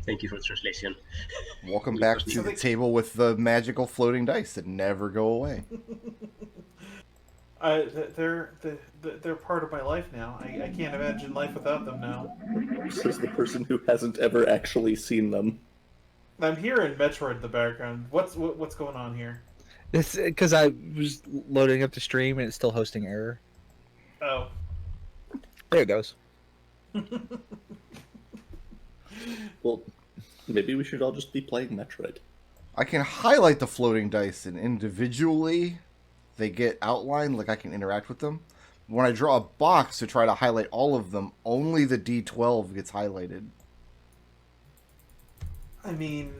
Thank you for translation. Welcome It back was to me. the table with the magical floating dice that never go away. They're part of my life now. I can't imagine life without them now. Says the person who hasn't ever actually seen them. I'm hearing Metroid in the background. What's going on here? It's because I was loading up the stream and it's still hosting error. Oh, There it goes. Well, maybe we should all just be playing Metroid. I can highlight the floating dice, and individually they get outlined, like I can interact with them. When I draw a box to try to highlight all of them, only the D12 gets highlighted. I mean,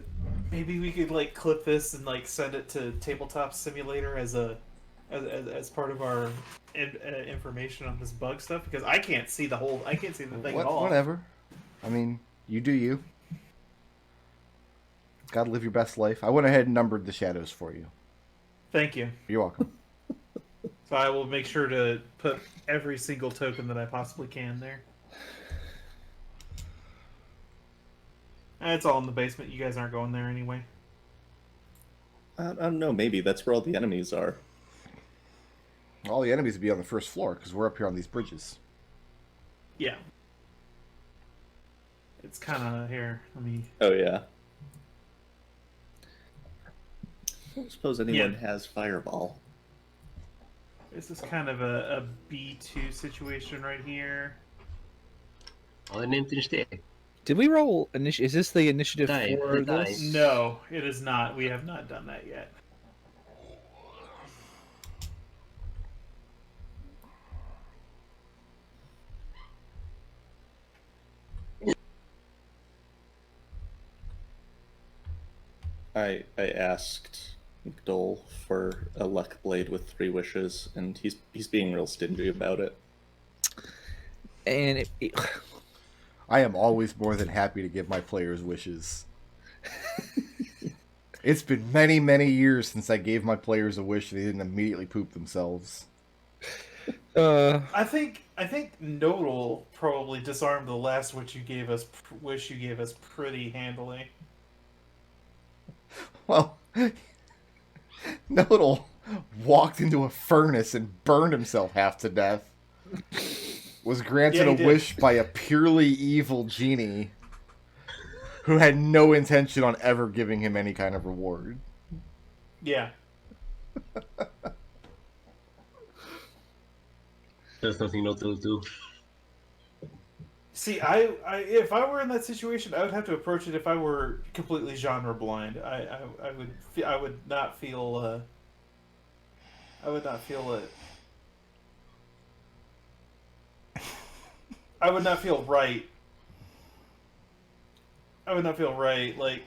maybe we could like clip this and like send it to Tabletop Simulator as part of our information on this bug stuff, because I can't see the thing at all. Whatever. I mean, you do you. Gotta live your best life. I went ahead and numbered the shadows for you. Thank you. You're welcome. So I will make sure to put every single token that I possibly can there. It's all in the basement. You guys aren't going there anyway. I don't know, maybe that's where all the enemies are. All the enemies would be on the first floor, because we're up here on these bridges. Yeah. It's kind of here. Let me... Oh, yeah. I don't suppose anyone has Fireball. This is kind of a B2 situation right here. Ja, det nämnde just det. Did we roll initiative? Is this the initiative Die, for die. this? No, it is not. We have not done that yet. I asked McDohl for a luck blade with 3 wishes, and he's being real stingy about it. And I am always more than happy to give my players wishes. It's been many, many years since I gave my players a wish and they didn't immediately poop themselves. I think Nodal probably disarmed the last wish you gave us pretty handily. Well, Nodal walked into a furnace and burned himself half to death. Was granted a wish by a purely evil genie who had no intention on ever giving him any kind of reward. Yeah. There's nothing not to do. See, I if I were in that situation, I would have to approach it if I were completely genre blind. I would not feel I would not feel it. I would not feel right. I would not feel right, like,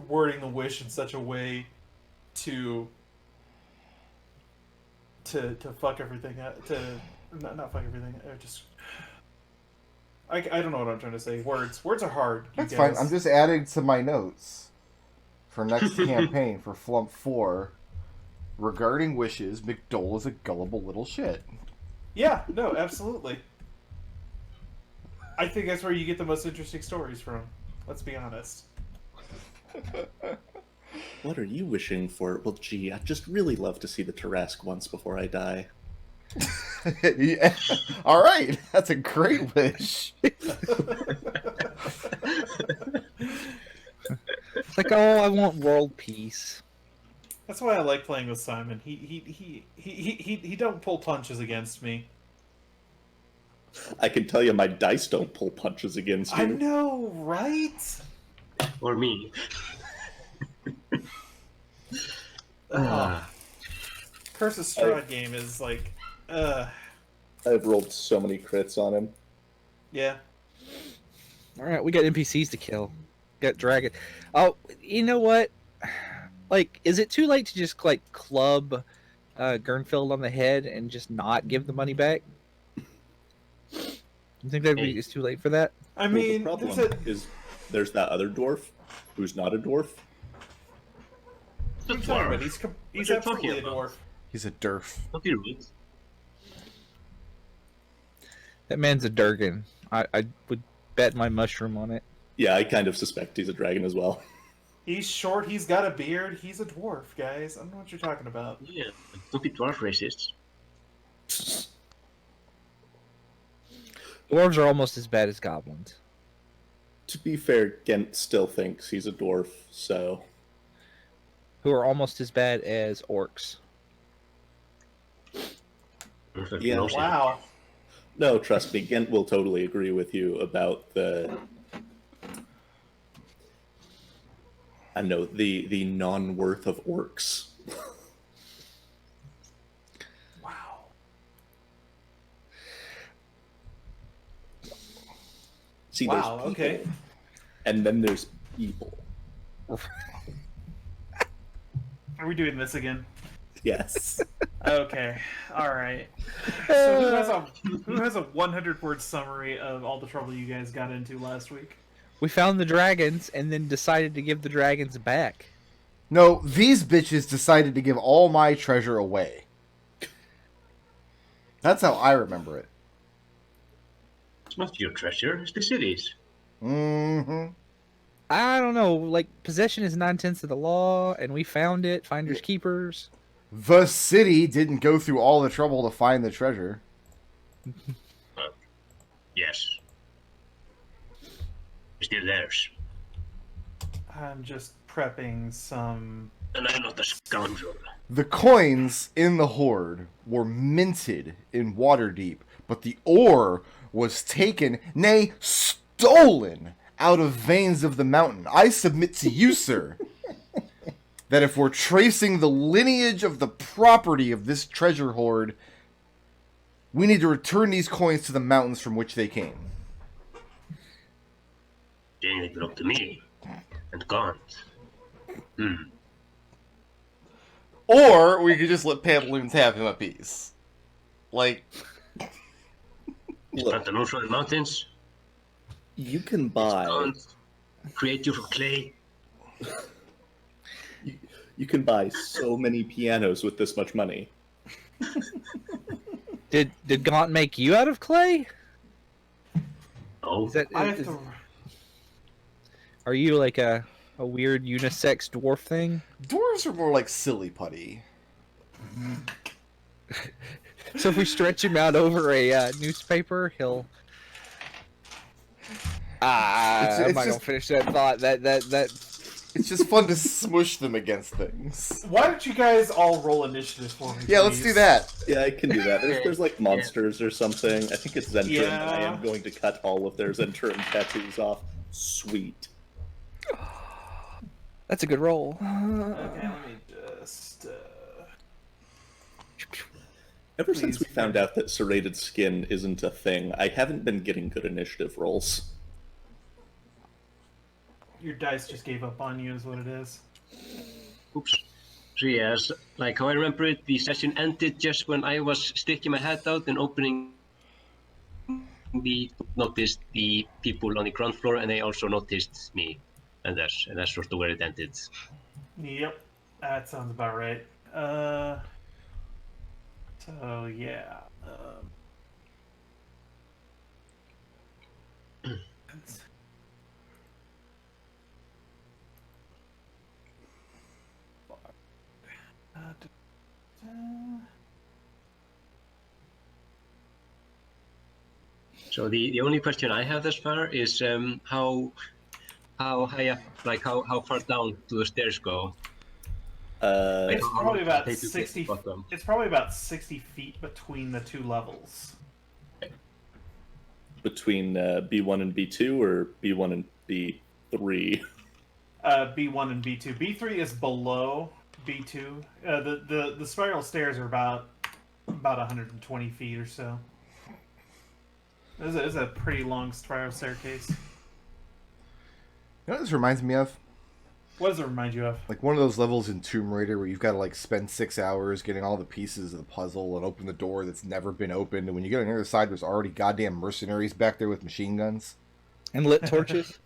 wording the wish in such a way to fuck everything up, to not fuck everything, just... I don't know what I'm trying to say. Words are hard. That's fine. I'm just adding to my notes for next campaign for Flumph 4. Regarding wishes, McDohl is a gullible little shit. Yeah, no, absolutely. I think that's where you get the most interesting stories from. Let's be honest. What are you wishing for? Well, gee, I'd just really love to see the Tarrasque once before I die. Yeah. All right, that's a great wish. It's like, oh, I want world peace. That's why I like playing with Simon. He don't pull punches against me. I can tell you my dice don't pull punches against you. I know, right? Or me. Curse of Strahd game is like, I've rolled so many crits on him. yeah. Alright, we got NPCs to kill. Got dragon. Oh, you know what? Like, is it too late to just, like, club Ghurnfeld on the head and just not give the money back? You think it's too late for that? I mean, well, the problem is there's that other dwarf who's not a dwarf. The he's dwarf. he's you absolutely a talking about? dwarf. He's a derf. Not you rude. That man's a Durgan. I would bet my mushroom on it. Yeah, I kind of suspect he's a dragon as well. He's short, he's got a beard, he's a dwarf, guys. I don't know what you're talking about. Yeah, don't be dwarf racist. Dwarves are almost as bad as goblins. To be fair, Gent still thinks he's a dwarf, so... Who are almost as bad as orcs. Perfect. Yeah. No shit. Wow. No, trust me, Gent will totally agree with you about the... I know, the non-worth of orcs. Wow. See, Wow, there's people, okay. and then there's people. Are we doing this again? Yes. Okay. Alright. So who has a 100-word summary of all the trouble you guys got into last week? We found the dragons and then decided to give the dragons back. No, these bitches decided to give all my treasure away. That's how I remember it. It's not your treasure, it's the city's. Mm-hmm. I don't know, like, possession is 9/10 of the law, and we found it, finders keepers. The city didn't go through all the trouble to find the treasure. Yes. It's still theirs. I'm just prepping some... And I'm not a scoundrel. The coins in the hoard were minted in Waterdeep, but the ore was taken, nay, stolen out of veins of the mountain. I submit to you, sir, that if we're tracing the lineage of the property of this treasure hoard, we need to return these coins to the mountains from which they came. Then they belong to me. And gone. Or we could just let Pantaloons have him a piece. Like, Look, Pantaloons from the mountains. you can buy... Gone. Create you from clay. You can buy so many pianos with this much money. Did Gaunt make you out of clay? Oh, Is that, I have is- to... Are you like a weird unisex dwarf thing? dwarves are more like silly putty. So if we stretch him out over a newspaper, he'll. It's I'm not gonna just- finish that thought. That It's just fun to smush them against things. Why don't you guys all roll initiative for me, Yeah, let's please? do that. Yeah, I can do that. There's like monsters or something. I think it's Zentrum. Yeah. I am going to cut all of their Zentrum tattoos off. Sweet. that's a good roll. Okay, let me just... Ever since Please. we found out that serrated skin isn't a thing, I haven't been getting good initiative rolls. Your dice just gave up on you is what it is. oops. So yes, like how I remember it, the session ended just when I was sticking my head out and opening noticed the people on the ground floor, and they also noticed me. And that's sort of where it ended. Yep, that sounds about right. So yeah. So the only question I have thus far is how high up, like how far down do the stairs go? Like, It's how probably long about does it take to get 60. to the bottom? It's probably about 60 feet between the two levels. Between B1 and B2 or B1 and B3? B1 and B2. B3 is below B2. The spiral stairs are about 120 feet or so. This is a pretty long spiral staircase. You know what this reminds me of? What does it remind you of? Like one of those levels in Tomb Raider where you've got to like spend 6 hours getting all the pieces of the puzzle and open the door that's never been opened, and when you get on the other side there's already goddamn mercenaries back there with machine guns. And lit torches.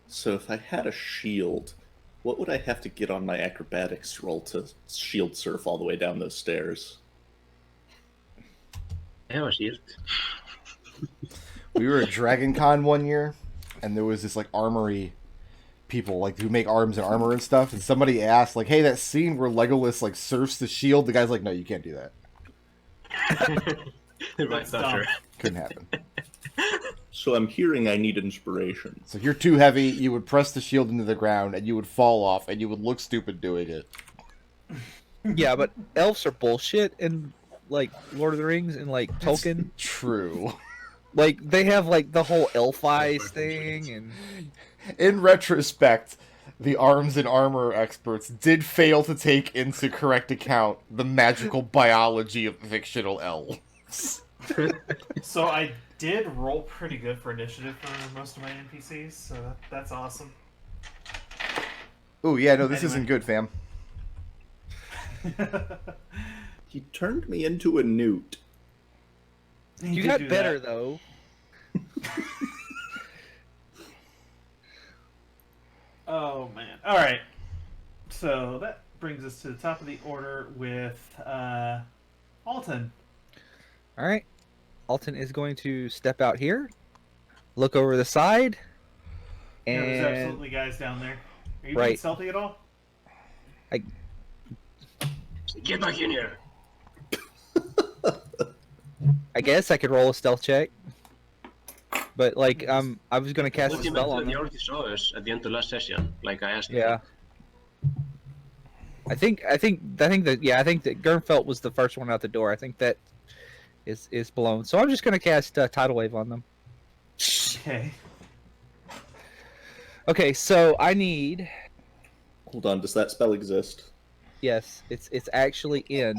So if I had a shield, what would I have to get on my acrobatics roll to shield surf all the way down those stairs? I have a shield. We were at Dragon Con one year, and there was this like armory people like who make arms and armor and stuff, and somebody asked like, "Hey, that scene where Legolas like surfs the shield," the guy's like, "No, you can't do that. Right, That's not dumb. sure. Couldn't happen." So I'm hearing I need inspiration. So if you're too heavy, you would press the shield into the ground, and you would fall off, and you would look stupid doing it. Yeah, but elves are bullshit in like Lord of the Rings and like Tolkien. True. Like they have like the whole elf eyes thing, and In retrospect, the arms and armor experts did fail to take into correct account the magical biology of fictional elves. So I did roll pretty good for initiative for most of my NPCs, so that's awesome. Oh yeah, no, this Anyway. isn't good, fam. He turned me into a newt. you got better though. Oh man! All right, so that brings us to the top of the order with Alton. All right, Alton is going to step out here, look over the side, Yeah, and there's absolutely guys down there. Are you being Right. stealthy at all? Get back in here. I guess I could roll a stealth check. But like, I was gonna cast a spell on Ultimately, you them. already saw us at the end of last session, like I asked. Yeah. I think that Ghurnfeld was the first one out the door. I think that is blown. So I'm just gonna cast Tidal Wave on them. Okay. Okay, so I need. Hold on, does that spell exist? Yes, it's actually in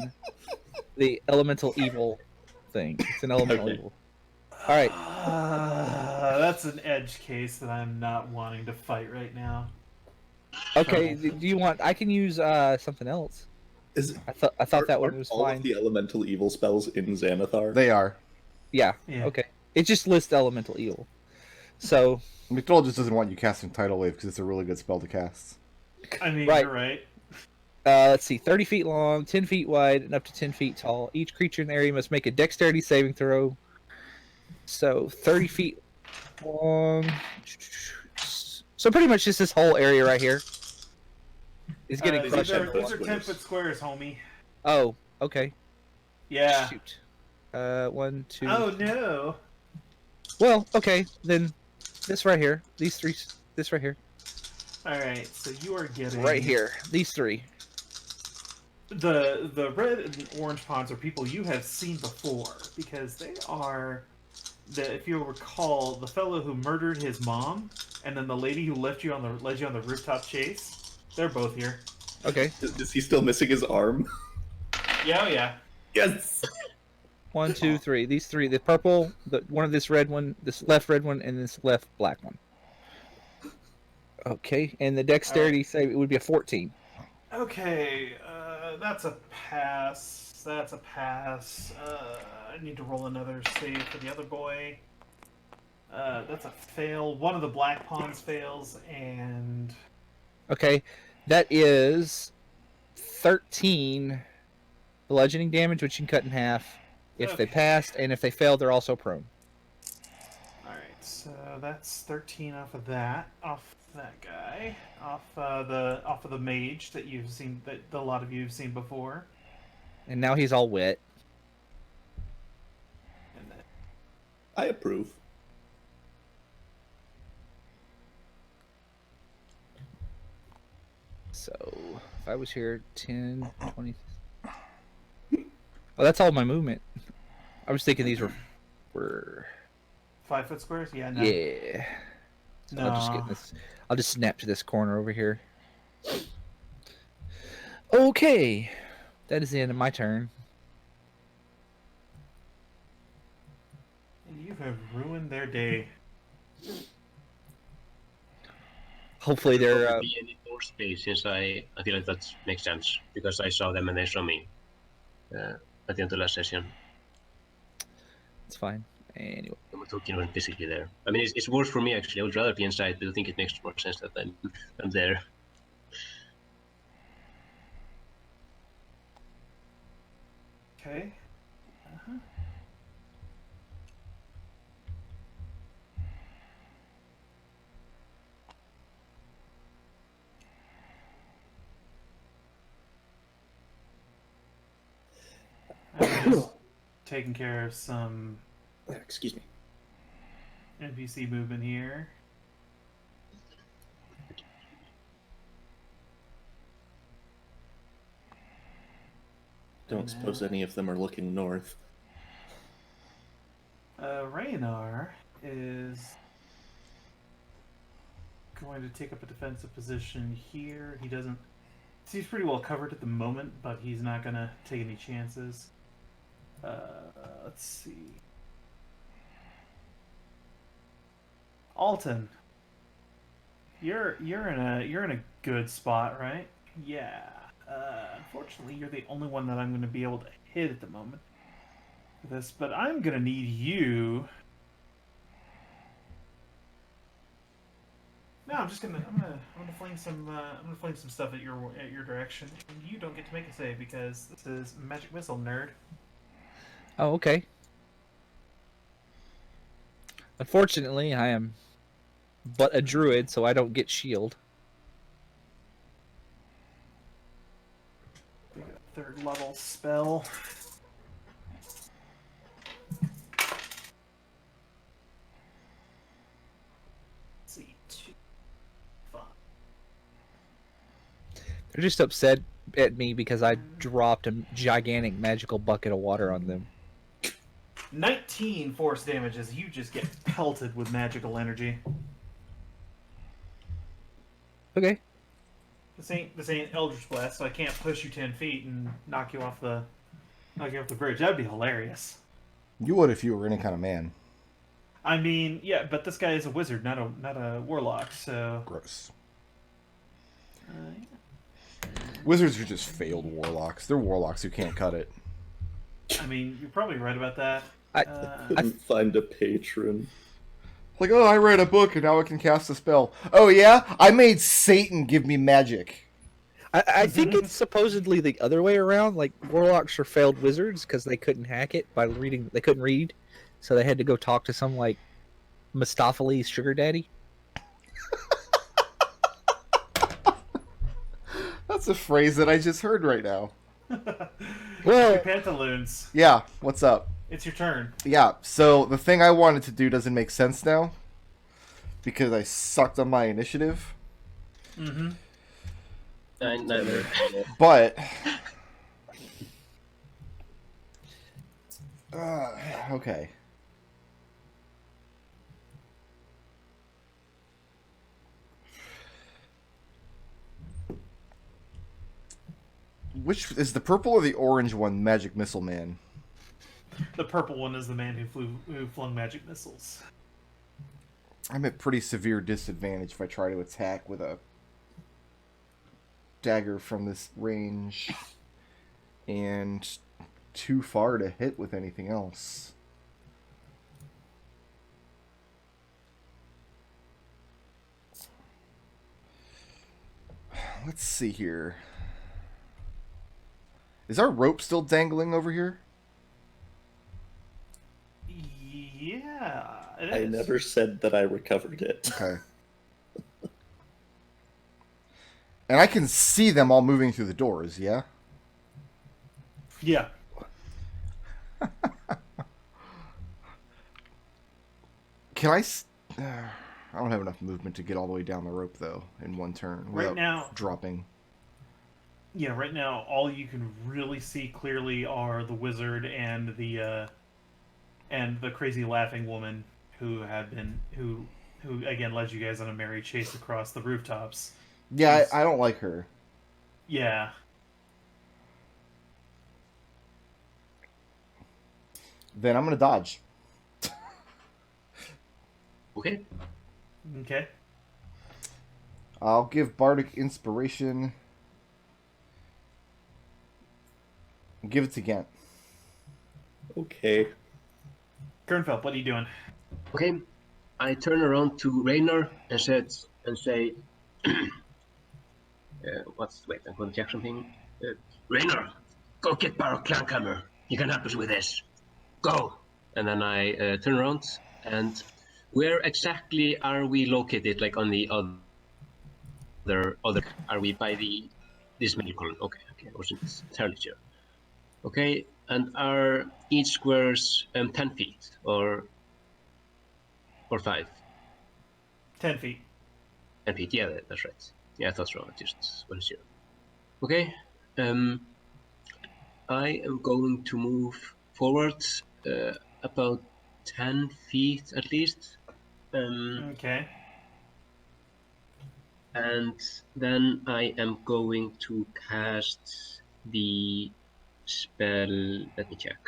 the elemental evil thing. It's an elemental Okay. evil. All right. That's an edge case that I'm not wanting to fight right now. Okay. Do you want? I can use something else. Is I thought that one aren't was all fine. of the elemental evil spells in Xanathar? They are. Yeah. Yeah. Okay. It just lists elemental evil. So McDohl just doesn't want you casting Tidal Wave because it's a really good spell to cast. I mean, Right. you're right. let's see, 30 feet long, 10 feet wide, and up to 10 feet tall. Each creature in the area must make a dexterity saving throw. So 30 feet long. So pretty much just this whole area right here is getting crushed. These under are water. 10-foot squares, homie. Oh, okay. Yeah. Shoot. 1, 2. Oh no. Well, okay, then this right here. These three. This right here. All right, so you are getting Right here. These three. The red and orange pawns are people you have seen before because they are if you recall, the fellow who murdered his mom and then the lady who led you on the rooftop chase. They're both here. Okay. Is he still missing his arm? Yeah, oh yeah. Yes! 1, 2, 3. These three. The purple, one of this red one, this left red one, and this left black one. Okay, and the dexterity save, it would be a 14. Okay, that's a pass. That's a pass. I need to roll another save for the other boy. That's a fail. One of the black pawns fails, and Okay, that is 13 bludgeoning damage, which you can cut in half if they Okay. passed, and if they failed, they're also prone. all right. So that's 13 off of that. Off that guy. Off of the mage that you've seen, that a lot of you have seen before. And now he's all wet. And then, I approve. So, if I was here, 10, 20... Oh, that's all my movement. I was thinking these were 5-foot squares? Yeah. No. yeah. So I'll just No. get this. I'll just snap to this corner over here. Okay, that is the end of my turn. You have ruined their day. Hopefully There they're. won't be any more space since I feel like that makes sense because I saw them and they saw me at the end of last session. It's fine. Anyway, I'm talking about physically there. I mean, it's worse for me actually. I would rather be inside, but I think it makes more sense that I'm there. Okay. taking care of some Excuse me. NPC movement here. Don't suppose any of them are looking north. Raynar is going to take up a defensive position here. He doesn't... He's pretty well covered at the moment, but he's not going to take any chances. Let's see. Alton, you're in a good spot, right? Yeah. Unfortunately, you're the only one that I'm going to be able to hit at the moment for this, but I'm going to need you. No, I'm gonna fling some stuff at your direction, and you don't get to make a save because this is magic missile, nerd. Oh, okay. Unfortunately, I am but a druid, so I don't get shield. We got a third level spell. Let's see, 2, 5. They're just upset at me because I dropped a gigantic magical bucket of water on them. 19 force damage as you just get pelted with magical energy. Okay. This ain't Eldritch Blast, so I can't push you 10 feet and knock you off the bridge. That'd be hilarious. You would if you were any kind of man. I mean, yeah, but this guy is a wizard, not a warlock, so... Gross. Yeah. Wizards are just failed warlocks. They're warlocks who can't cut it. I mean, you're probably right about that. I Couldn't find a patron. Like, oh, I read a book and now I can cast a spell. Oh, yeah? I made Satan give me magic. I think it's supposedly the other way around. Like, warlocks are failed wizards because they couldn't hack it by reading. They couldn't read, so they had to go talk to some, like, Mistopheles sugar daddy. That's a phrase that I just heard right now. Well, Pantaloons, Yeah, what's up? it's your turn. Yeah, so the thing I wanted to do doesn't make sense now. Because I sucked on my initiative. Mm-hmm. Neither. But... okay. Which is the purple or the orange one? Magic Missile Man. The purple one is the man who flung magic missiles. I'm at pretty severe disadvantage if I try to attack with a dagger from this range, and too far to hit with anything else. Let's see here. Is our rope still dangling over here? Yeah, it I is. never said that I recovered it. Okay. And I can see them all moving through the doors, yeah? Yeah. Can I... I don't have enough movement to get all the way down the rope, though, in one turn. Right without now... dropping. Yeah, right now, all you can really see clearly are the wizard and the crazy laughing woman who again led you guys on a merry chase across the rooftops. Yeah, I don't like her. Yeah. Then I'm gonna dodge. Okay. Okay. I'll give Bardic Inspiration. Give it to Gent. Okay. Ghurnfeld, what are you doing? Okay. I turn around to Raynar and say, wait, I'm going to check something. Raynar, go get Baron Clankhammer. You can help us with this. Go. And then I turn around, and where exactly are we located? Like on the other? Are we by this medical? Okay. I wasn't entirely sure. Okay. And are each squares 10 feet or 5? 10 feet. 10 feet, yeah, that's right. Yeah, I thought so. I just wasn't sure. Okay. I am going to move forward about 10 feet at least. Okay. And then I am going to cast the spell. Let me check.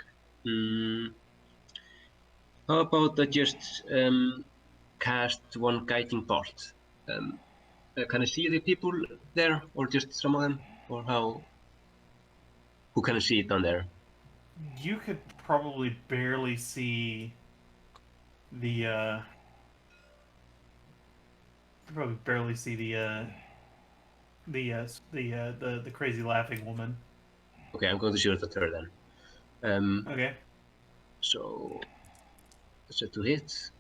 How about I just cast one guiding bolt? Can I see the people there, or just some of them, or how? Who can I see down there? You could probably barely see the the crazy laughing woman. Okay, I'm going to shoot at her then. Okay. So set to hit.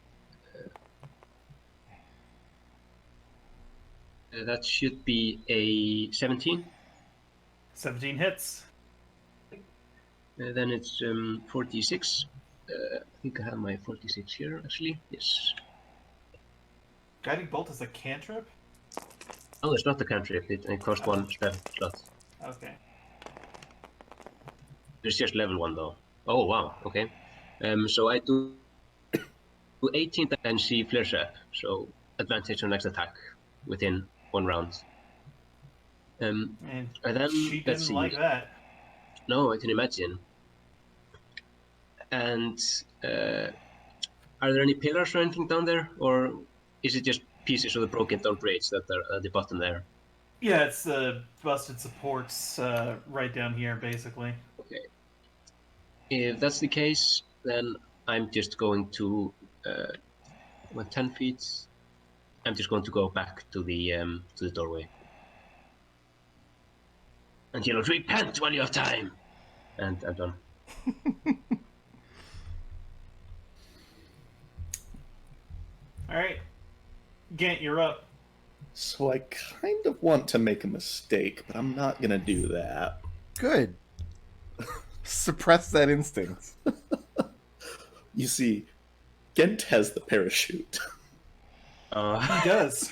That should be a 17. 17 hits. Then it's 46. I think I have my 46 here, actually. Yes. Guiding bolt is a cantrip? Oh, it's not the cantrip. It costs one spell slot. Okay. It's just level 1, though. Oh, wow. Okay. So I do 18 and she flares up. So advantage on next attack within 1 round. And then, she let's didn't see. like that. No, I can imagine. And are there any pillars or anything down there? Or is it just pieces of the broken down bridge that are at the bottom there? Yeah, it's the busted supports right down here, basically. Okay. If that's the case, then I'm just going to, 10 feet, I'm just going to go back to the doorway. And yellow, repent while you have time! And I'm done. Alright. Gent, you're up. So I kind of want to make a mistake, but I'm not gonna do that. Good. Suppress that instinct. You see, Gent has the parachute. He does.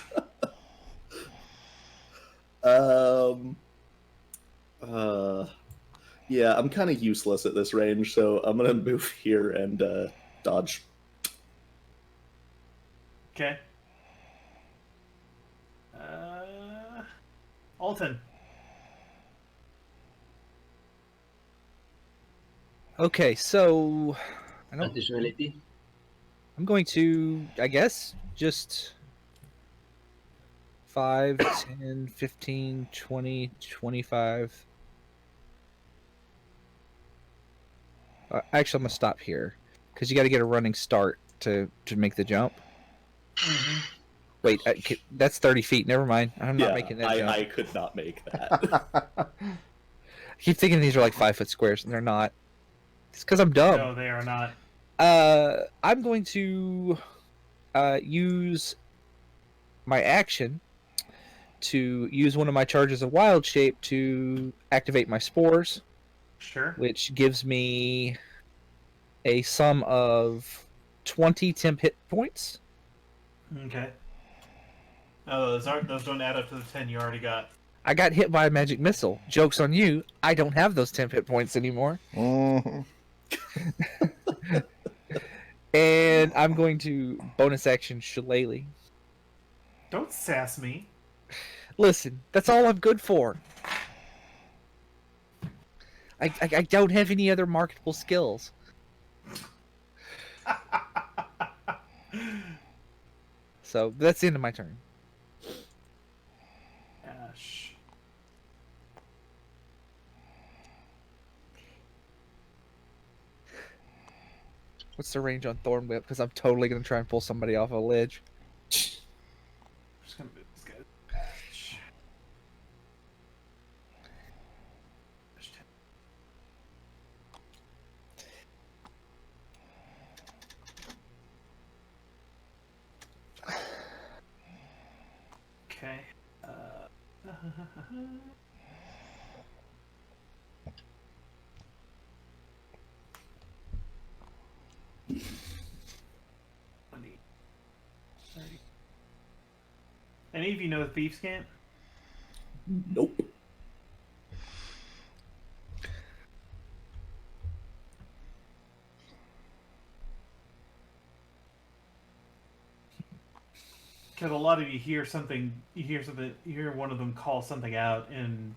Yeah, I'm kind of useless at this range, so I'm gonna move here and dodge. Okay. Alton. Okay, so Additionality? I'm going to, I guess, just 5, 10, 15, 20, 25. Actually, I'm going to stop here because you got to get a running start to make the jump. Mm-hmm. Wait, that's 30 feet. Never mind. I'm not making that jump. I could not make that. I keep thinking these are like 5-foot squares, and they're not. It's because I'm dumb. No, they are not. I'm going to use my action to use one of my charges of wild shape to activate my spores, Sure. which gives me a sum of 20 temp hit points. Okay. Oh, those don't add up to the 10 you already got. I got hit by a magic missile. Joke's on you. I don't have those temp hit points anymore. Mhm. And I'm going to bonus action Shillelagh. Don't sass me. Listen, that's all I'm good for. I don't have any other marketable skills. So that's the end of my turn. Gosh. What's the range on Thorn Whip? Because I'm totally going to try and pull somebody off a ledge. I'm just gonna move this guy's patch. Okay. 20, 30. Any of you know Thieves' Cant? Nope. Because a lot of you hear something, you hear one of them call something out in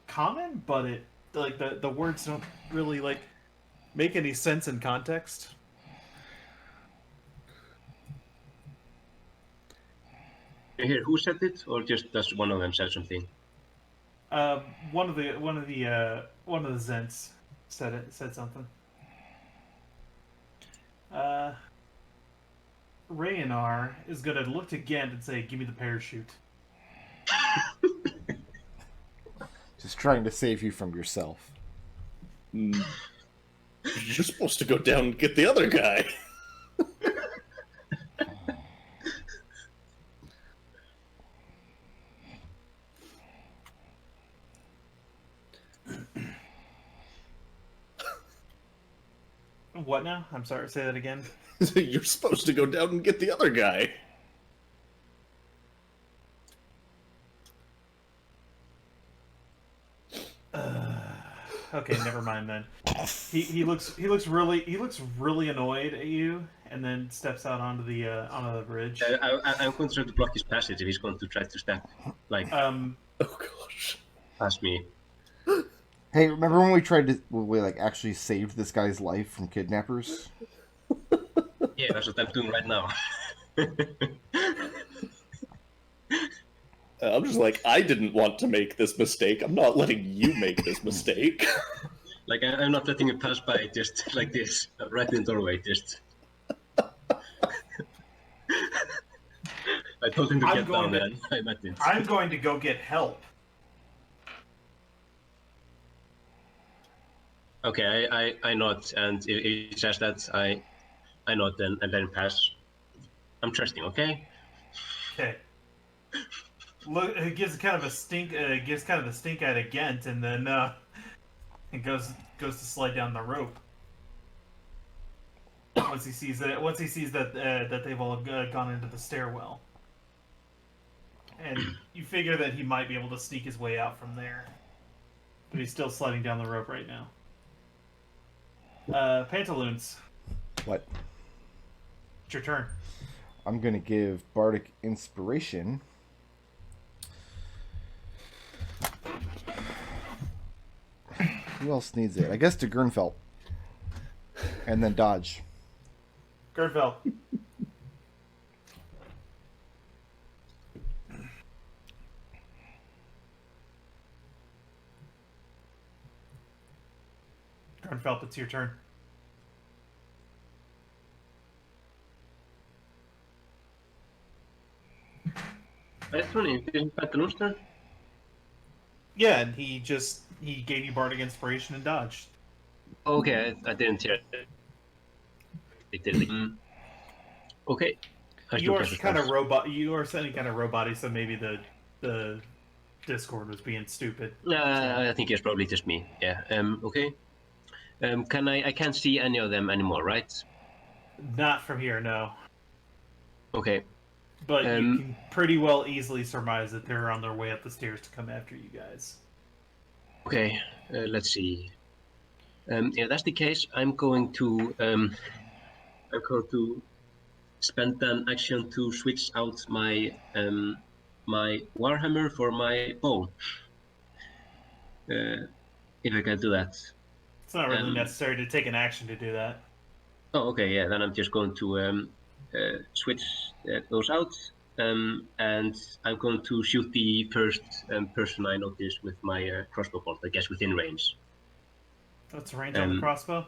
common, but it like the words don't really like make any sense in context. You hear who said it, or just does one of them say something? One of the Zents said something. Rayanar is gonna look to Gent and say, "Give me the parachute." Just trying to save you from yourself. You're supposed to go down and get the other guy. What now? I'm sorry, say that again. You're supposed to go down and get the other guy. Okay, never mind then. He looks really annoyed at you, and then steps out onto the bridge. I'm going to try to block his passage if he's going to try to step like Oh gosh. past me. Hey, remember when we tried to like actually saved this guy's life from kidnappers? Yeah, that's what I'm doing right now. I'm just like, I didn't want to make this mistake. I'm not letting you make this mistake. Like I'm not letting him pass by just like this, right in the doorway. Just. I told him to I'm get going down, to- and I met him. I'm going to go get help. Okay, I nod, and if he says that, I nod and let him pass. I'm trusting, okay? Okay. Look, it gives kind of a stink. Gives kind of a stink eye to Gent, and then it goes to slide down the rope. Once he sees that that they've all gone into the stairwell, and you figure that he might be able to sneak his way out from there, but he's still sliding down the rope right now. Pantaloons, What? it's your turn. I'm gonna give Bardic Inspiration. Who else needs it? I guess to Ghurnfeld. And then dodge. Ghurnfeld. Ghurnfeld, it's your turn. That's funny. Isn't Pantaloon's turn? Yeah, and he gave you Bardic Inspiration and dodged. Okay, I didn't hear it. It did. Okay. You are kind of robot. You are sounding kind of roboty, so maybe the Discord was being stupid. I think it's probably just me. Yeah. Okay. I can't see any of them anymore, right? Not from here, no. Okay. But you can pretty well easily surmise that they're on their way up the stairs to come after you guys. Okay. Let's see. If that's the case, I'm going to spend an action to switch out my my Warhammer for my bow. If I can do that. It's not really necessary to take an action to do that. Oh, okay, yeah. Then I'm just going to switch those out, and I'm going to shoot the first person I notice with my crossbow bolt. I guess within range. What's the range on the crossbow?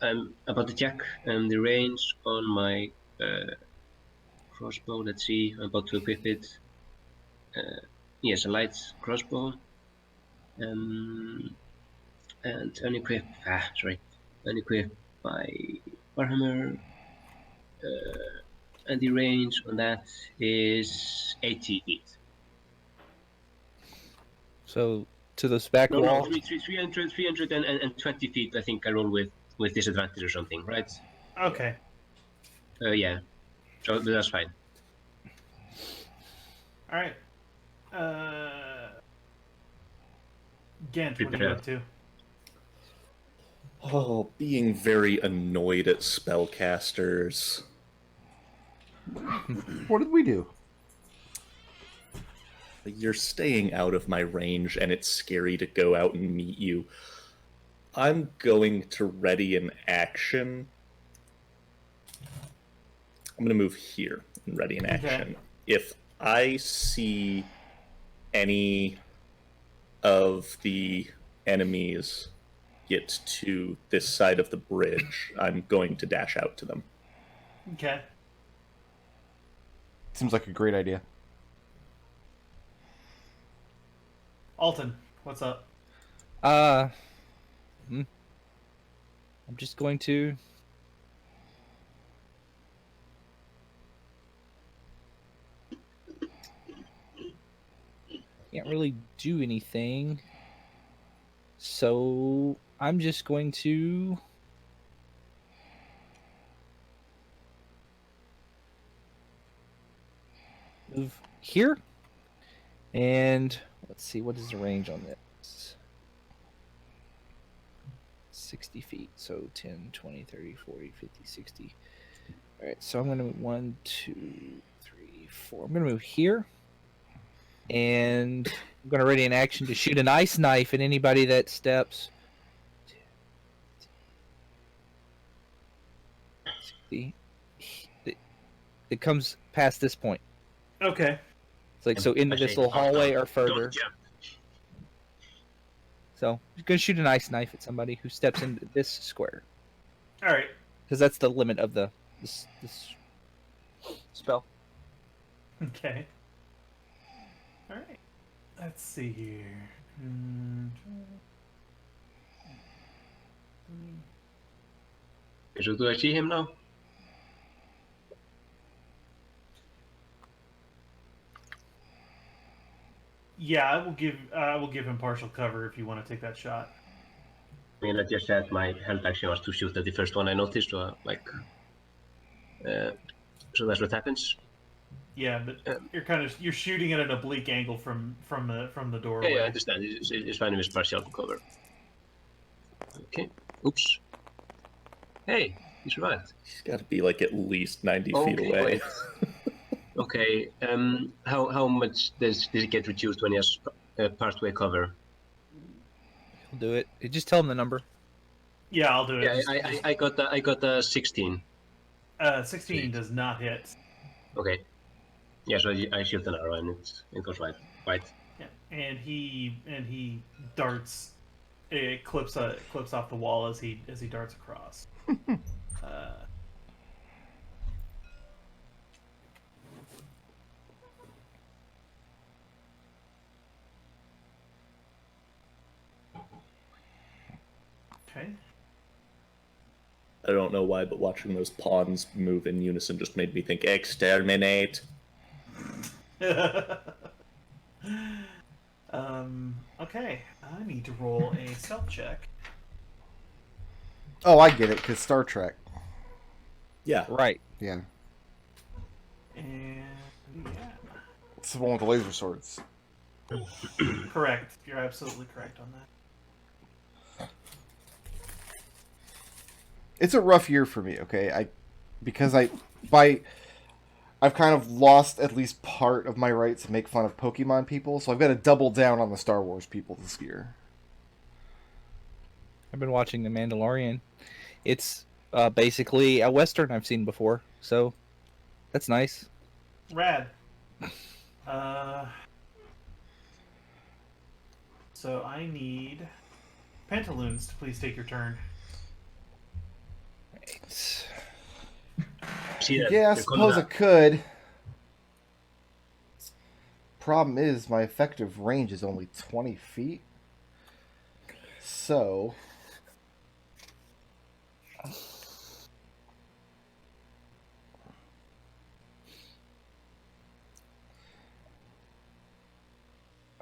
I'm about to check the range on my crossbow. Let's see. I'm about to equip it. Yes, a light crossbow. And unequip. Unequip by Warhammer. And the range on that is 80 feet. So to this back No, wall. 320 feet. I think I roll with with disadvantage or something, right? Okay. Yeah. So that's fine. All right. Gent, what are you up to? Oh, being very annoyed at spellcasters. What did we do? You're staying out of my range, and it's scary to go out and meet you. I'm going to ready an action. I'm going to move here and ready an action. Okay. If I see any of the enemies get to this side of the bridge, I'm going to dash out to them. Okay. Seems like a great idea. Alton, what's up? I'm just going to. Can't really do anything. So I'm just going to. Move here. And let's see, what is the range on this? 60 feet. So 10, 20, 30, 40, 50, 60. All right, so I'm going to 1, 2, 3, 4. I'm going to move here. And I'm going to ready an action to shoot an ice knife at anybody that steps. 60. It comes past this point. Okay. It's like, so into this little hallway or further. Don't jump. So I'm going to shoot an ice knife at somebody who steps into this square. All right. Because that's the limit of this spell. Okay. All right. Let's see here. So do I see him now? Yeah, I will give him partial cover if you want to take that shot. I mean, I just said my held action was to shoot at the first one I noticed, so so that's what happens. Yeah, but you're shooting at an oblique angle from the doorway. Yeah, I understand. It's fine with partial cover. Okay. Oops. Hey, he survived. He's got to be like at least 90 feet away. Wait. Okay. How much does it get reduced when he has part-way cover? He'll do it. Just tell him the number. Yeah, I'll do it. Yeah, I got a 16. 16 does not hit. Okay. Yeah, so I shoot an arrow and it goes right. Yeah, and he darts. It clips off the wall as he darts across. Okay. I don't know why, but watching those pawns move in unison just made me think, exterminate. Okay. I need to roll a stealth check. Oh, I get it, because Star Trek. Yeah. Right. Yeah. And yeah. It's the one with the laser swords. Correct. You're absolutely correct on that. It's a rough year for me, okay? I've kind of lost at least part of my right to make fun of Pokemon people, so I've got to double down on the Star Wars people this year. I've been watching The Mandalorian. It's basically a Western I've seen before, so that's nice. Rad. So I need Pantaloons to please take your turn. Right. See that? Yeah, I They're suppose I coming could. Problem is, my effective range is only 20 feet. So...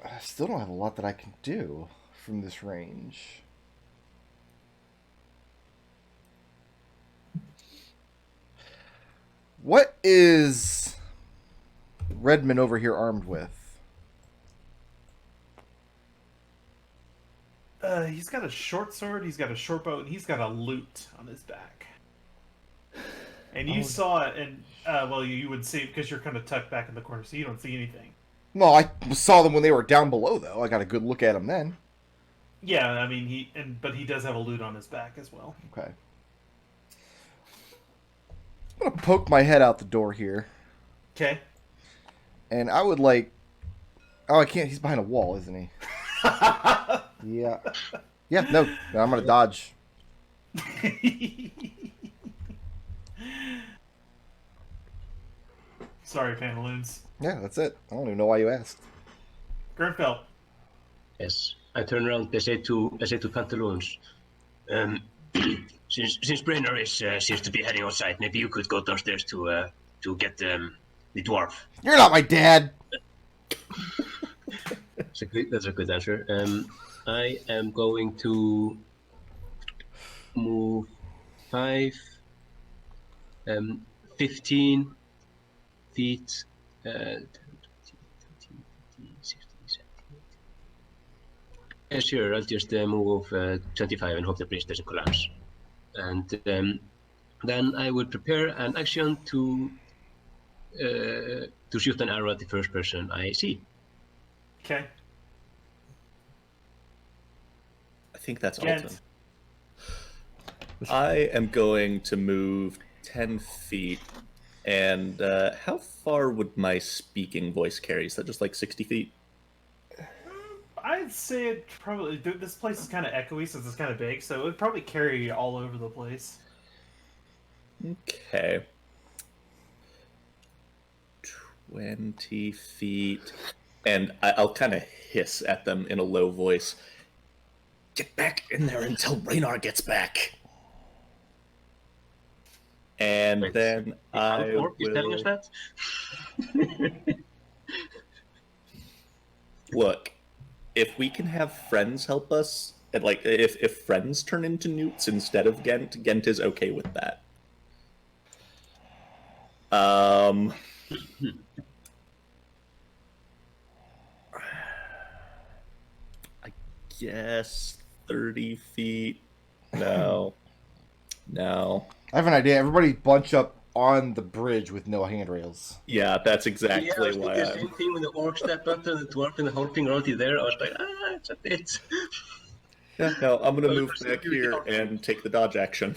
I still don't have a lot that I can do from this range. What is Redmond over here armed with? He's got a short sword, he's got a short bow, and he's got a lute on his back. And you saw it, and well, you would see because you're kind of tucked back in the corner, so you don't see anything. No, I saw them when they were down below, though. I got a good look at them then. Yeah, I mean but he does have a lute on his back as well. Okay. I'm gonna poke my head out the door here, Okay. and I would like. Oh, I can't. He's behind a wall, isn't he? Yeah. Yeah. No, I'm gonna dodge. Sorry, Pantaloons. Yeah, that's it. I don't even know why you asked. Ghurnfeld. Yes. I turn around. I say to Pantaloons, since Brainer is seems to be heading outside, maybe you could go downstairs to get the dwarf. You're not my dad. That's a good answer. I am going to move 15 feet. 10, 20, 60, 70. Yeah, sure. I'll just move 25 and hope the bridge doesn't collapse. And then I would prepare an action to shoot an arrow at the first person I see. Okay. I think that's Gent. Alton. I am going to move 10 feet. And how far would my speaking voice carry? Is that just like 60 feet? I'd say it probably. This place is kind of echoey since it's kind of big, so it would probably carry all over the place. Okay. 20 feet. And I'll kind of hiss at them in a low voice. Get back in there until Raynar gets back. And Wait, then I Half-Orc is telling us will... that? Look, if we can have friends help us, and like if friends turn into newts instead of Gent is okay with that. I guess 30 feet. No. I have an idea. Everybody bunch up on the bridge with no handrails. Yeah, that's exactly Yeah, I was why thinking the same thing when the orc stepped up and the dwarf and the whole thing already there. I was like, it's a bit. Yeah, no, I'm gonna move back here and take the dodge action.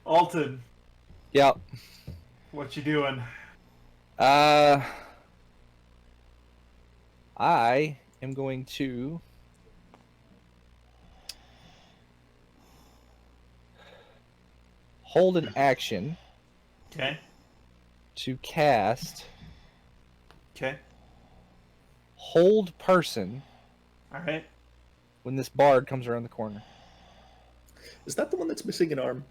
Alton, Yeah. what you doing? I am going to hold an action Okay. to cast Okay. Hold Person All right. when this bard comes around the corner. Is that the one that's missing an arm?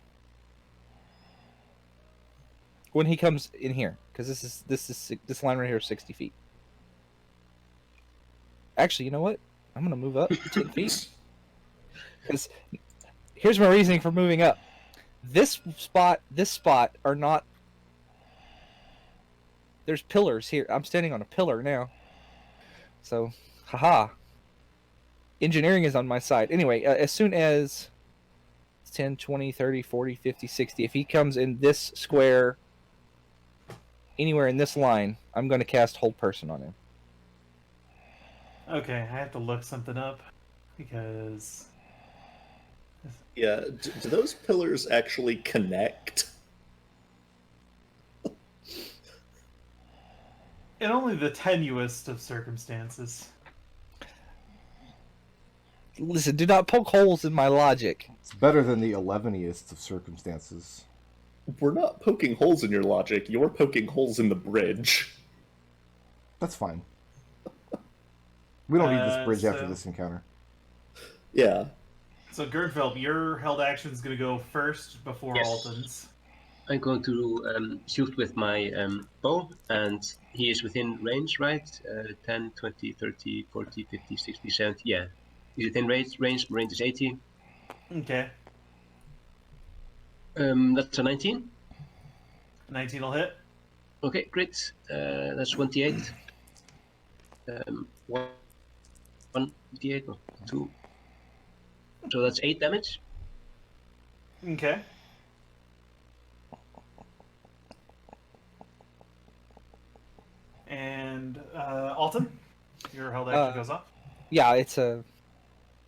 When he comes in here, because this line right here is 60 feet. Actually, you know what? I'm gonna move up 10 feet. Because here's my reasoning for moving up. This spot are not. There's pillars here. I'm standing on a pillar now. So, haha. Engineering is on my side. Anyway, as soon as 10, 20, 30, 40, 50, 60, if he comes in this square, anywhere in this line, I'm going to cast Hold Person on him. Okay, I have to look something up because Yeah, do those pillars actually connect? in only the tenuous of circumstances. Listen, do not poke holes in my logic. It's better than the 11iest of circumstances. We're not poking holes in your logic, you're poking holes in the bridge. That's fine. We don't need this bridge after so- this encounter. Yeah. So Ghurnfeld, your held action is going to go first before Yes. Alton's. I'm going to shoot with my bow, and he is within range, right? 10, 20, 30, 40, 50, 60, 70. Yeah. He's within range. Range is 80. Okay. That's a 19. 19 will hit. Okay, great. That's 28. One d8, no, 2. So that's 8 damage. Okay. And Alton, your held action goes off. Yeah, it's a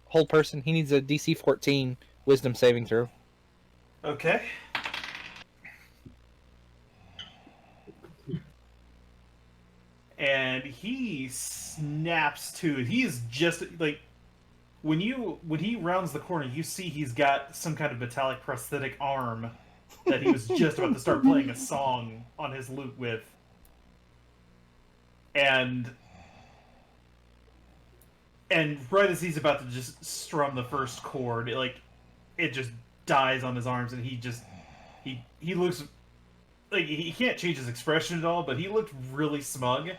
whole person. He needs a DC 14 Wisdom saving throw. Okay. And he snaps to it. He's just like when he rounds the corner, you see he's got some kind of metallic prosthetic arm that he was just about to start playing a song on his lute with. And right as he's about to just strum the first chord, it just dies on his arms, and he looks like he can't change his expression at all, but he looked really smug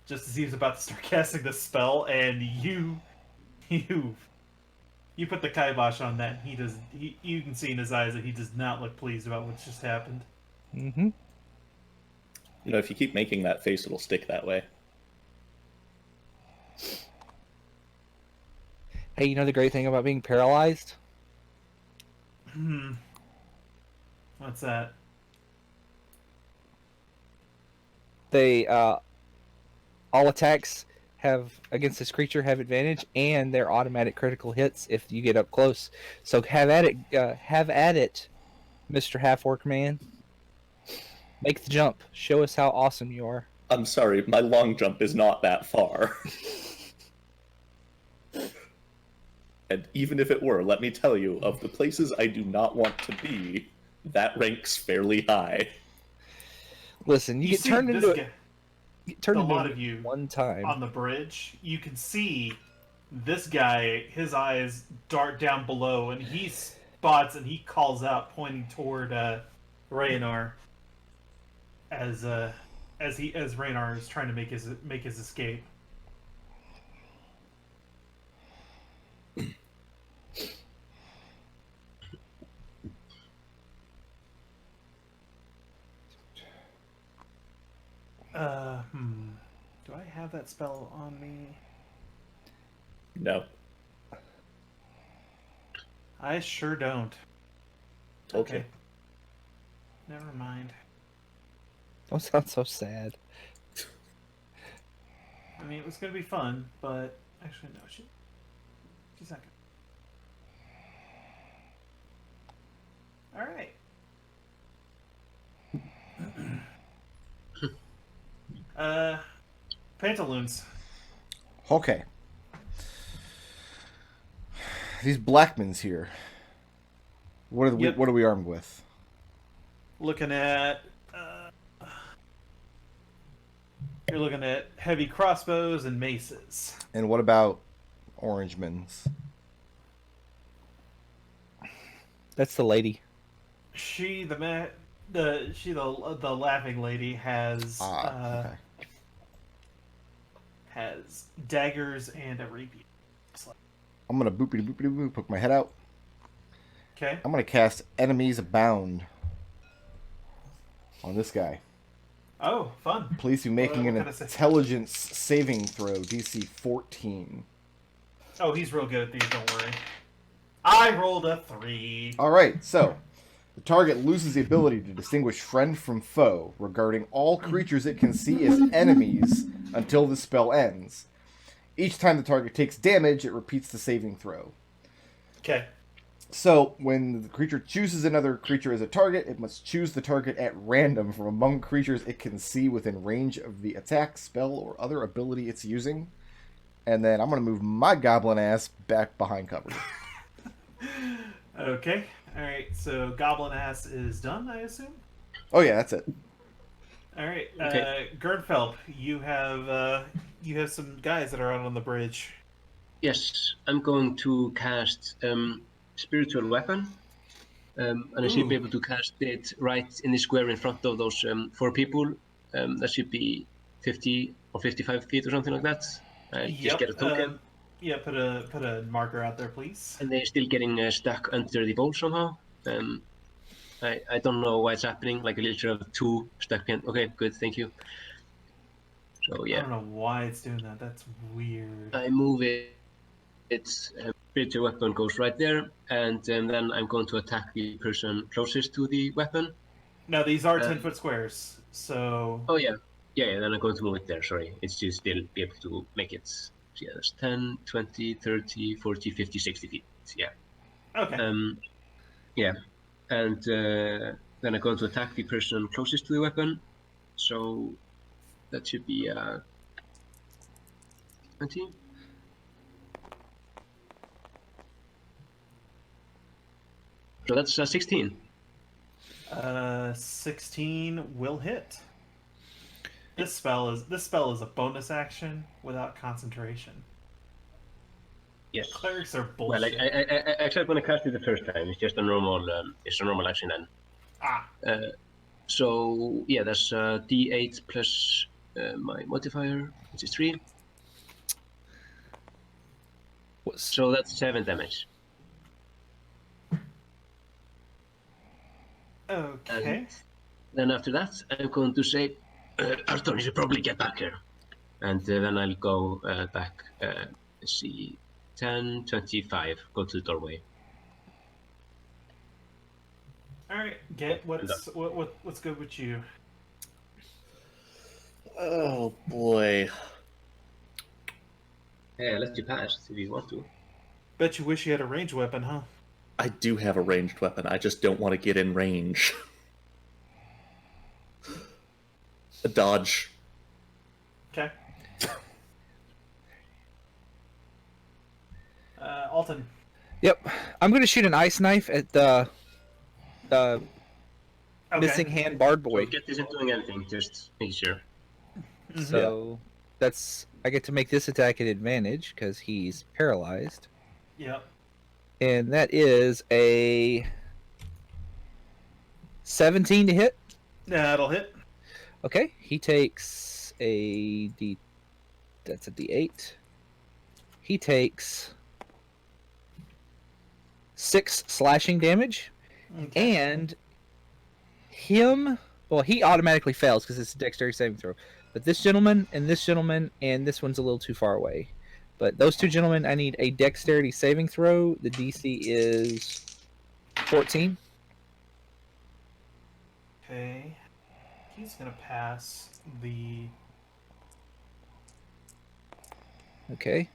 just as he was about to start casting the spell, and you put the kibosh on that. You can see in his eyes that he does not look pleased about what's just happened. Mm-hmm. You know, if you keep making that face, it'll stick that way. Hey, you know the great thing about being paralyzed? What's that? They all attacks against this creature have advantage, and they're automatic critical hits if you get up close. So have at it, Mr. Half-Orc man. Make the jump. Show us how awesome you are. I'm sorry, my long jump is not that far. And even if it were, let me tell you, of the places I do not want to be, that ranks fairly high. Listen, you get turned into a lot of you one time on the bridge. You can see this guy, his eyes dart down below, and he spots and he calls out, pointing toward Raynar as Raynar is trying to make his escape. Do I have that spell on me? No. I sure don't. Okay. Never mind. Don't sound so sad. I mean, it was gonna be fun, but actually, no. She's not gonna. All right. Pantaloons. Okay. These Blackmans here. What are we armed with? Looking at. You're looking at heavy crossbows and maces. And what about Orangemans? That's the lady. The laughing lady has okay. has daggers and a rapier. I'm gonna boopity boopity boop, poke my head out. Okay. I'm gonna cast Enemies Abound on this guy. Oh, fun. Please be making an intelligence saving throw, DC 14. Oh, he's real good at these, don't worry. I rolled a 3. Alright, so the target loses the ability to distinguish friend from foe regarding all creatures it can see as enemies until the spell ends. Each time the target takes damage, it repeats the saving throw. Okay. So, when the creature chooses another creature as a target, it must choose the target at random from among creatures it can see within range of the attack, spell, or other ability it's using. And then I'm going to move my goblin ass back behind cover. Okay. Alright, so Goblin Ass is done, I assume? Oh yeah, that's it. Alright, Okay. Ghurnfeld, you have some guys that are out on the bridge. Yes, I'm going to cast Spiritual Weapon. And I should be able to cast it right in the square in front of those 4 people. That should be 50 or 55 feet or something like that. Just get a token. Yeah, put a marker out there, please. And they're still getting stuck under the bowl somehow. I don't know why it's happening. Like a literally of 2 stuck in. Okay, good, thank you. So I yeah, don't know why it's doing that. That's weird. I move it. Its spiritual weapon goes right there, and then I'm going to attack the person closest to the weapon. Now these are Um, 10-foot squares, so Oh yeah, yeah. Then I'm going to move it there. Sorry, it's to still be able to make it. Yeah, that's 10, 20, 30, 40, 50, 60 feet. Yeah. okay. Yeah, and then I'm going to attack the person closest to the weapon. So that should be 20. So that's 16. 16 will hit. This spell is a bonus action without concentration. Yes. Clerics are Well, bullshit. I except when I cast it the first time, it's just a normal. It's a normal action then. So yeah, that's D8 plus my modifier, which is 3. So that's 7 damage. Okay. And then after that, I'm going to say, Arthur, you should probably get back here. And then I'll go back, let's see, 10, 25, go to the doorway. All right. Get what's good with you? Oh boy. Hey, I let you pass if you want to. Bet you wish you had a ranged weapon, huh? I do have a ranged weapon. I just don't want to get in range. A dodge. Okay. Alton. Yep. I'm going to shoot an ice knife at the Okay. missing hand bard boy. So get isn't doing anything, just make sure. So that's I get to make this attack at advantage because he's paralyzed, Yep. and that is a 17 to hit. That'll hit. Okay, he takes a D. That's a D8. He takes 6 slashing damage, Okay. and him. Well, he automatically fails because it's a dexterity saving throw. But this gentleman and this one's a little too far away. But those 2 gentlemen, I need a dexterity saving throw. The DC is 14. Okay. He's gonna pass the. Okay.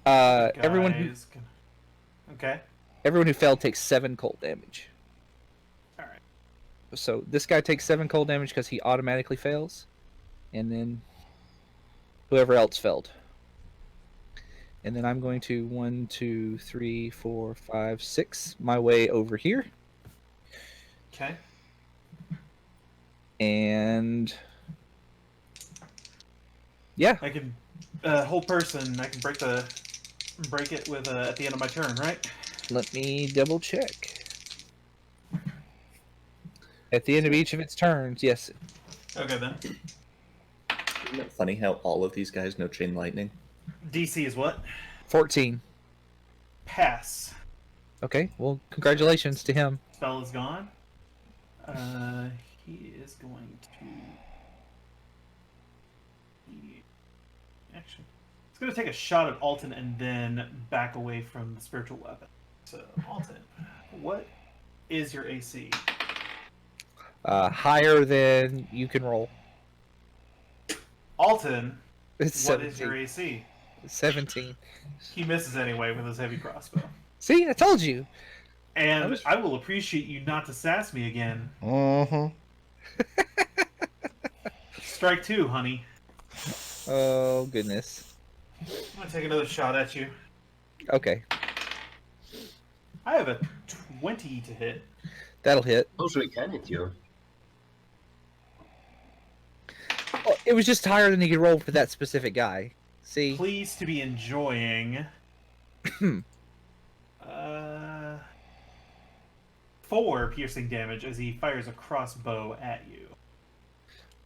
Everyone who guy's gonna... Okay. everyone who failed takes 7 cold damage. All right. So this guy takes 7 cold damage because he automatically fails, and then whoever else failed. And then I'm going to 1, 2, 3, 4, 5, 6 my way over here, Okay. and yeah, I can whole person. I can break it with at the end of my turn, right? let me double check. At the end of each of its turns, yes. Okay then. Isn't it funny how all of these guys know chain lightning? DC is what? 14. Pass. Okay, well, congratulations to him. Spell is gone. He is going to. Action. He's going to take a shot at Alton and then back away from the spiritual weapon. So, Alton, what is your AC? Higher than you can roll. Alton, It's what 17. is your AC? 17. He misses anyway with his heavy crossbow. See, I told you. And I will appreciate you not to sass me again. Strike 2, honey. Oh, goodness. I'm going to take another shot at you. Okay, I have a 20 to hit. that'll hit. Also, it can hit you. Oh, it was just higher than he could roll for that specific guy. See? Pleased to be enjoying. 4 piercing damage as he fires a crossbow at you.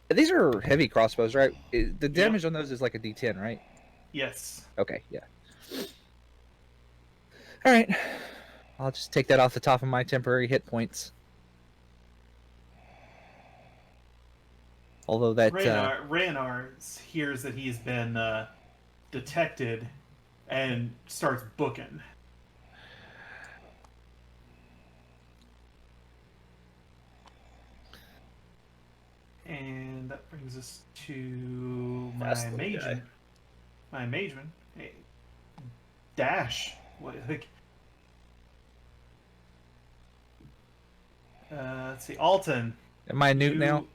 These are heavy crossbows, right? The damage on those is like a D10, right? Yes. Okay, yeah. All right. I'll just take that off the top of my temporary hit points. Although that Raynar hears that he's been detected and starts booking. And that brings us to my Fast little mageman. guy. My mageman. Hey, Dash. What, like, let's see. Alton. am I a newt now?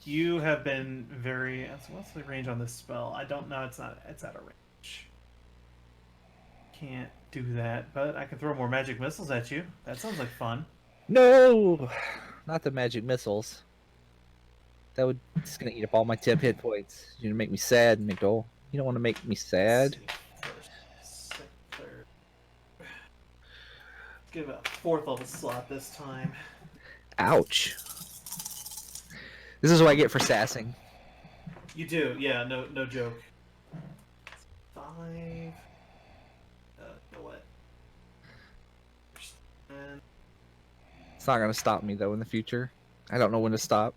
You have been very. What's the range on this spell? I don't know. It's not. It's out of range. Can't do that, but I can throw more magic missiles at you. That sounds like fun. No, not the magic missiles. That would just gonna eat up all my temp hit points. You're gonna make me sad, McDohl. You don't want to make me sad. First, second, third. Give a 4th level slot this time. Ouch. This is what I get for sassing. You do, yeah. No joke. 5. You know what? And It's not gonna stop me though in the future. I don't know when to stop.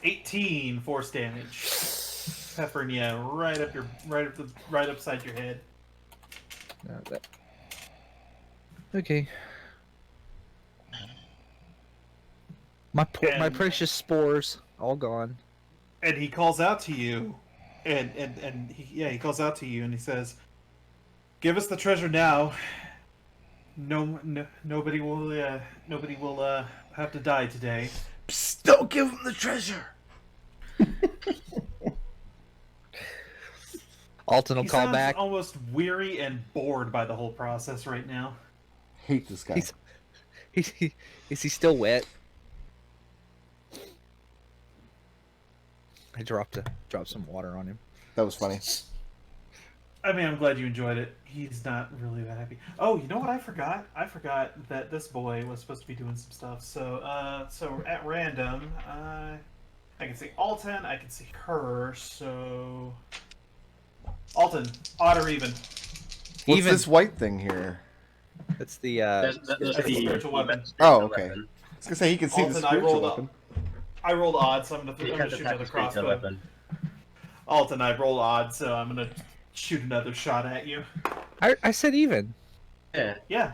18 force damage. Peppering you right upside your head. No, okay. My precious spores all gone. And he calls out to you, and he calls out to you, and he says, "Give us the treasure now. Nobody will have to die today." Psst, don't give him the treasure. Alton will He call sounds back. almost weary and bored by the whole process right now. Hate this guy. Is he still wet? I dropped some water on him. That was funny. I mean, I'm glad you enjoyed it. He's not really that happy. Oh, you know what I forgot? I forgot that this boy was supposed to be doing some stuff. So, so at random, I can see Alton, I can see her, so... Alton, odd or even? What's Even. this white thing here? That's the That's That's a spiritual weapon. Oh, okay. I was gonna say he can see the Alton, spiritual weapon. I rolled odd, so I'm gonna You shoot can't attack another a spiritual crossbow. weapon. Alton, I rolled odd, so I'm gonna shoot another shot at you. I said even. Yeah. Yeah.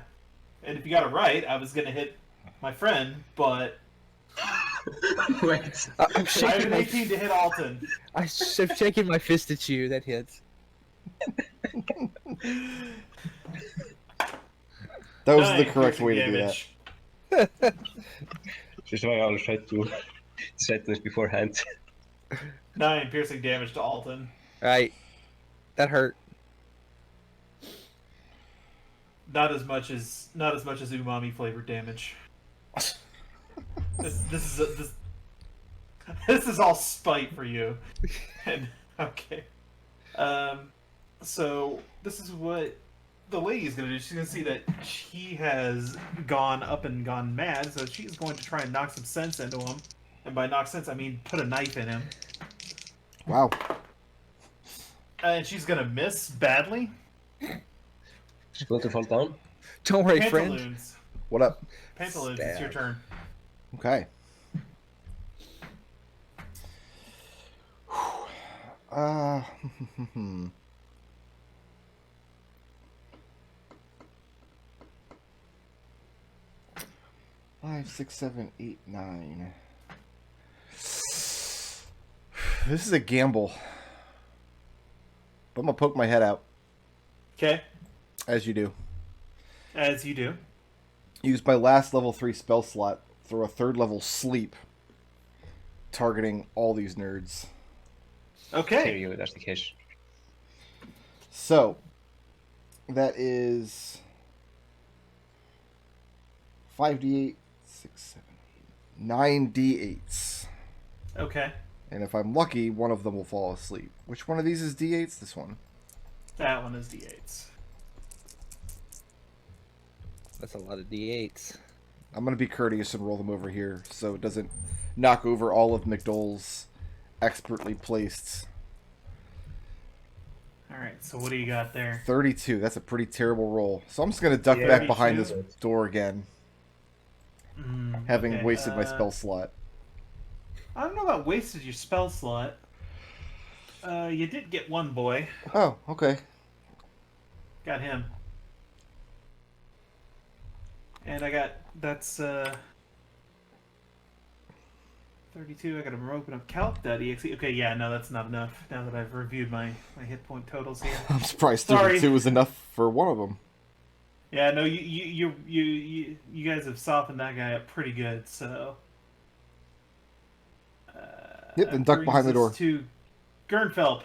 And if you got it right, I was gonna hit my friend, but Wait. I'm I have shaking an my 18 to hit Alton. I'm shaking my fist at you. That hits. That was the 9 correct piercing way to do that. damage. This is why I always try to set this beforehand. 9 piercing damage to Alton. Right. That hurt. Not as much as umami flavored damage. This is all spite for you. And okay. So this is what the lady is gonna do. She's gonna see that he has gone up and gone mad, so she's going to try and knock some sense into him. And by knock sense, I mean put a knife in him. Wow. And she's gonna miss badly. She's going to fall down. Don't worry, friend. Pantaloons. What up? Pantaloons, it's your Stab. turn. Okay. Hmm. 5, 6, 7, 8, 9. This is a gamble. But I'm gonna poke my head out, Okay, as you do. as you do. Use my last level 3 spell slot. Throw a 3rd level sleep. Targeting all these nerds. Here Okay. you, that's the case. So, that is 5d8, 6, 7, 8, 9 d8s. Okay. And if I'm lucky, one of them will fall asleep. Which one of these is d8s? This one. That one is D8s. That's a lot of D8s. I'm going to be courteous and roll them over here so it doesn't knock over all of McDohl's expertly placed. Alright, so what do you got there? 32. That's a pretty terrible roll. So I'm just going to duck Yeah, back me behind too. this door again, having Okay, wasted my spell slot. I don't know about wasted your spell slot. You did get one boy. Oh, okay. Got him. And I got, that's 32. I gotta open up calc.exe. Okay, yeah, no, that's not enough. Now that I've reviewed my hit point totals here. I'm surprised Sorry. 32 was enough for one of them. Yeah, no, you guys have softened that guy up pretty good. So. Yep, and duck behind the door. To Ghurnfeld.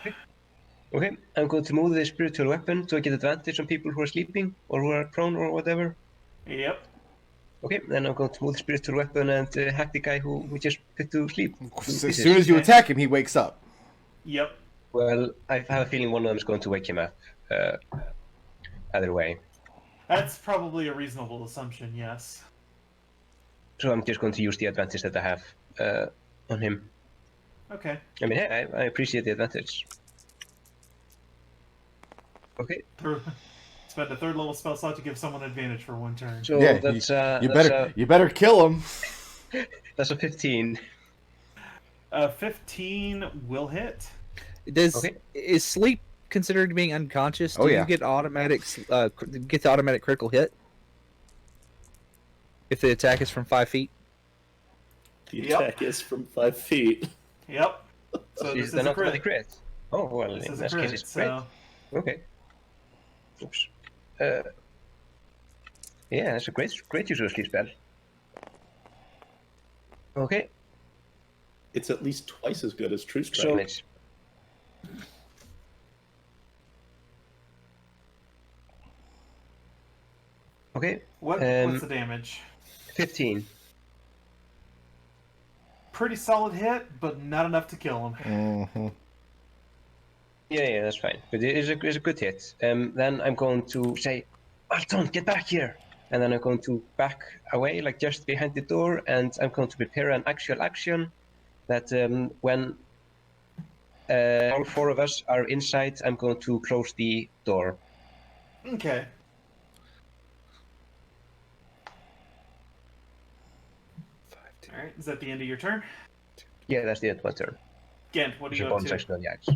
Okay, I'm going to move the spiritual weapon to get advantage on people who are sleeping or who are prone or whatever. Yep. Okay, then I'm going to move the spiritual weapon and hack the guy who we just put to sleep. As soon as you attack him, he wakes up. Yep. Well, I have a feeling one of them is going to wake him up. Either way. That's probably a reasonable assumption, yes. So I'm just going to use the advantage that I have on him. Okay. I mean, hey, I appreciate the advantage. Okay. Spend a third level spell slot to give someone advantage for one turn. So Yeah, that's you better kill him. That's a 15. 15 will hit. Is sleep considered being unconscious? Do yeah. you get automatic get the automatic critical hit if the attack is from 5 feet? The attack is from 5 feet. Yep. So this is an a automatic crit. crit. Oh well, This in is that a case crit. it's crit. So Okay. Oops. Yeah, that's a great use of a sleep spell. Okay. It's at least twice as good as True Strike. So it's okay. what's the damage? 15. Pretty solid hit, but not enough to kill him. Mm-hmm. Yeah, that's fine. But it is a good hit. Then I'm going to say, Alton, get back here! And then I'm going to back away, like just behind the door, and I'm going to prepare an actual action that when all four of us are inside, I'm going to close the door. Okay. Alright, is that the end of your turn? Yeah, that's the end of my turn. Gent, what are It's you a up bonus to? action on the axe.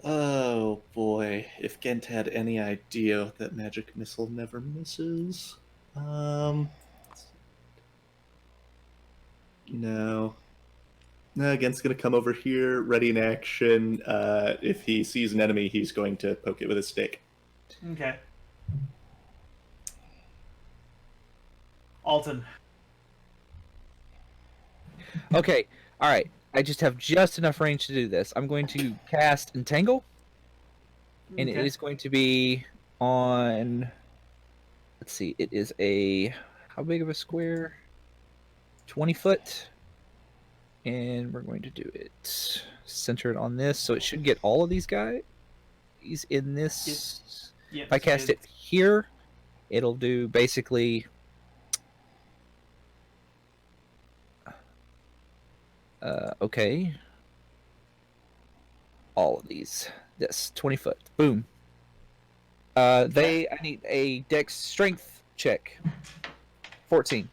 Oh boy, if Gent had any idea that magic missile never misses. No. No, Gent's gonna come over here, ready in action. If he sees an enemy, he's going to poke it with a stick. Okay. Alton. Okay, all right. I just have just enough range to do this. I'm going to cast Entangle, and it Okay. is going to be on. Let's see. It is a how big of a square? 20 foot, and we're going to do it centered on this, so it should get all of these guys. He's in this. Yeah, If I cast it here, it'll do basically. Okay. All of these. This 20 foot. Boom. I need a dex strength check. 14.